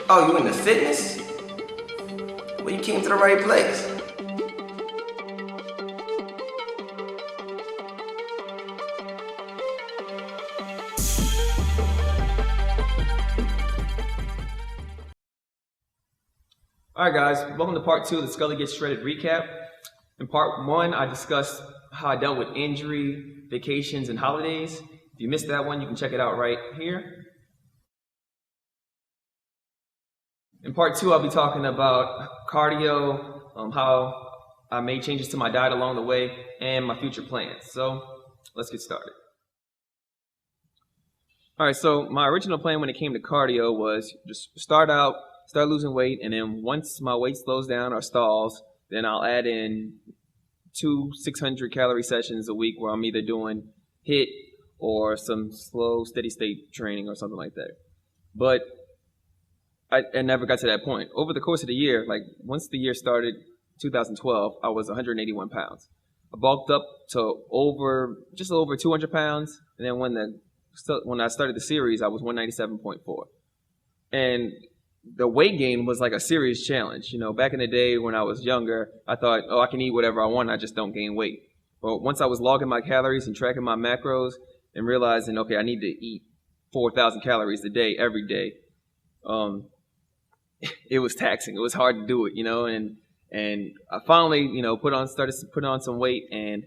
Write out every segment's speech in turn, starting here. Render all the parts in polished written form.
Oh, you into fitness? Well, you came to the right place. Alright guys, welcome to part 2 of the Skullay Gets Shredded recap. In part 1, I discussed how I dealt with injury, vacations, and holidays. If you missed that one, you can check it out right here. In part 2, I'll be talking about cardio, how I made changes to my diet along the way, and my future plans. So, let's get started. Alright, so my original plan when it came to cardio was just start losing weight, and then once my weight slows down or stalls, then I'll add in 2 600-calorie sessions a week where I'm either doing HIIT or some slow, steady-state training or something like that. But I never got to that point. Over the course of the year, like once the year started, 2012, I was 181 pounds. I bulked up to just over 200 pounds, and then when I started the series, I was 197.4. And the weight gain was like a serious challenge. You know, back in the day when I was younger, I thought, oh, I can eat whatever I want, I just don't gain weight. But once I was logging my calories and tracking my macros and realizing, okay, I need to eat 4,000 calories a day, every day, it was taxing. It was hard to do it, you know, and I finally, you know, started putting on some weight. And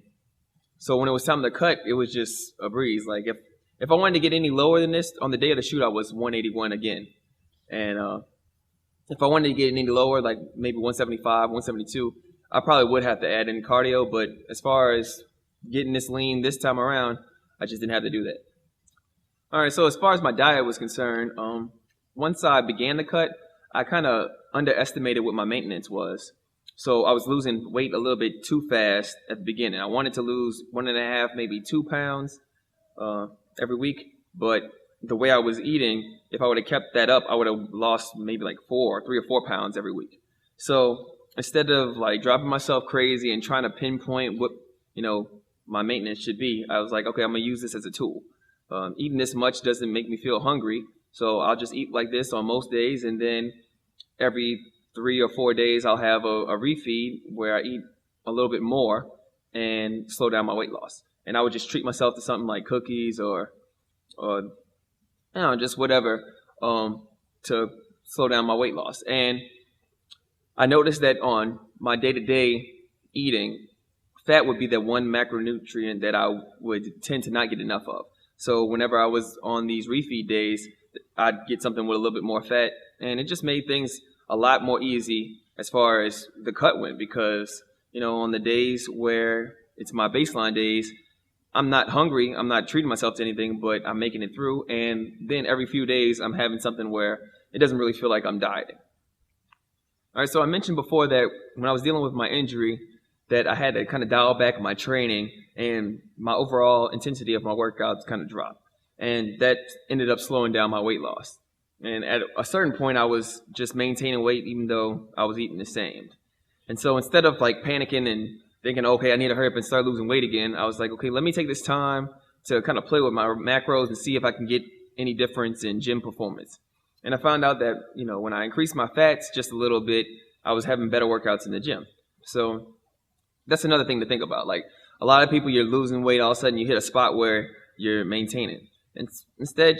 so when it was time to cut, it was just a breeze. Like if I wanted to get any lower than this, on the day of the shoot, I was 181 again. And if I wanted to get any lower, like maybe 175, 172, I probably would have to add in cardio. But as far as getting this lean this time around, I just didn't have to do that. All right, so as far as my diet was concerned, once I began to cut, I kind of underestimated what my maintenance was. So I was losing weight a little bit too fast at the beginning. I wanted to lose 1.5, maybe 2 pounds every week, but the way I was eating, if I would have kept that up, I would have lost maybe like 3 or 4 pounds every week. So instead of like dropping myself crazy and trying to pinpoint what, you know, my maintenance should be, I was like, okay, I'm gonna use this as a tool. Eating this much doesn't make me feel hungry, so I'll just eat like this on most days, and then every 3 or 4 days I'll have a refeed where I eat a little bit more and slow down my weight loss. And I would just treat myself to something like cookies or I don't know, just whatever, to slow down my weight loss. And I noticed that on my day-to-day eating, fat would be the one macronutrient that I would tend to not get enough of. So whenever I was on these refeed days, I'd get something with a little bit more fat, and it just made things a lot more easy as far as the cut went, because, you know, on the days where it's my baseline days, I'm not hungry, I'm not treating myself to anything, but I'm making it through. And then every few days, I'm having something where it doesn't really feel like I'm dieting. All right, so I mentioned before that when I was dealing with my injury, that I had to kind of dial back my training, and my overall intensity of my workouts kind of dropped. And that ended up slowing down my weight loss. And at a certain point, I was just maintaining weight even though I was eating the same. And so instead of like panicking and thinking, okay, I need to hurry up and start losing weight again, I was like, okay, let me take this time to kind of play with my macros and see if I can get any difference in gym performance. And I found out that, you know, when I increased my fats just a little bit, I was having better workouts in the gym. So that's another thing to think about. Like a lot of people, you're losing weight, all of a sudden you hit a spot where you're maintaining. And instead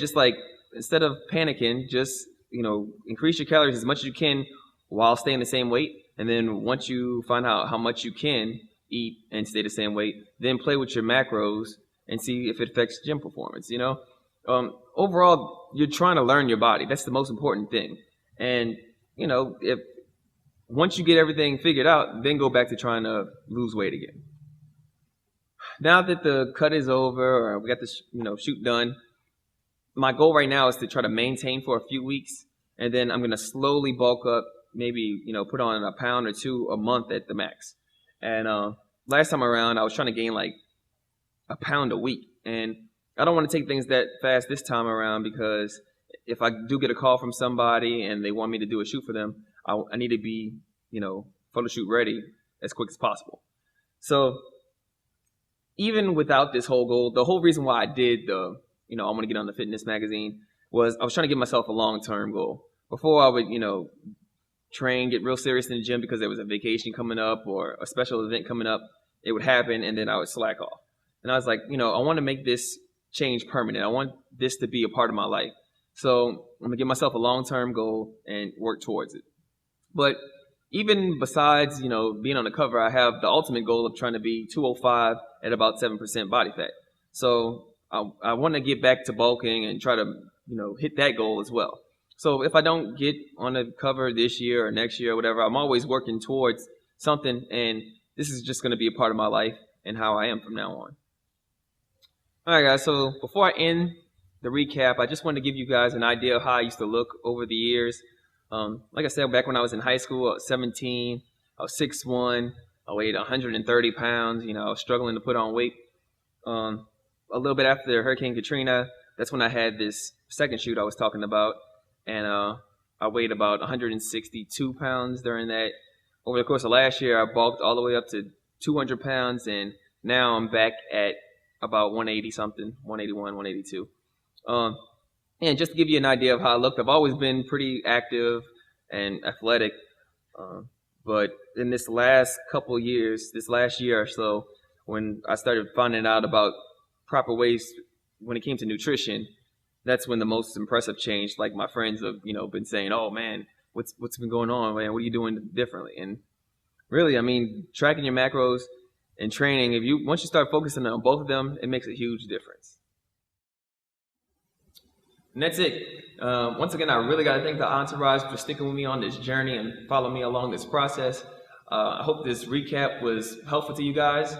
of panicking, just, you know, increase your calories as much as you can while staying the same weight. And then once you find out how much you can eat and stay the same weight, then play with your macros and see if it affects gym performance, you know? Overall, you're trying to learn your body. That's the most important thing. And, you know, if once you get everything figured out, then go back to trying to lose weight again. Now that the cut is over, or we got this, you know, shoot done, my goal right now is to try to maintain for a few weeks, and then I'm going to slowly bulk up, maybe, you know, put on a pound or 2 a month at the max. And last time around, I was trying to gain like a pound a week. And I don't want to take things that fast this time around, because if I do get a call from somebody and they want me to do a shoot for them, I need to be, you know, photo shoot ready as quick as possible. So even without this whole goal, the whole reason why I did I want to get on the fitness magazine was I was trying to give myself a long-term goal. before I would, train, get real serious in the gym because there was a vacation coming up or a special event coming up. It would happen, and then I would slack off. And I was like, I want to make this change permanent. I want this to be a part of my life. So I'm going to give myself a long-term goal and work towards it. But even besides, being on the cover, I have the ultimate goal of trying to be 205 at about 7% body fat. So I want to get back to bulking and try to, hit that goal as well. So if I don't get on the cover this year or next year or whatever, I'm always working towards something, and this is just going to be a part of my life and how I am from now on. All right, guys, so before I end the recap, I just wanted to give you guys an idea of how I used to look over the years. Like I said, back when I was in high school, I was 17, I was 6'1", I weighed 130 pounds, I was struggling to put on weight. A little bit after Hurricane Katrina, that's when I had this second shoot I was talking about, and I weighed about 162 pounds during that. Over the course of last year, I bulked all the way up to 200 pounds, and now I'm back at about 180 something, 181, 182. And just to give you an idea of how I looked, I've always been pretty active and athletic. But in this last couple of years, this last year or so, when I started finding out about proper ways when it came to nutrition, that's when the most impressive change. Like my friends have, been saying, "Oh man, what's been going on, man? What are you doing differently?" And really, tracking your macros and training, once you start focusing on both of them, it makes a huge difference. And that's it. Once again, I really got to thank the entourage for sticking with me on this journey and following me along this process. I hope this recap was helpful to you guys.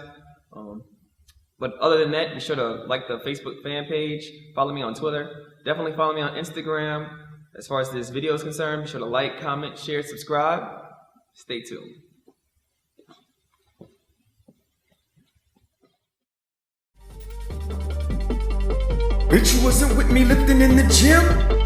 But other than that, be sure to like the Facebook fan page, follow me on Twitter, definitely follow me on Instagram. As far as this video is concerned, be sure to like, comment, share, subscribe. Stay tuned. Bitch, you wasn't with me lifting in the gym.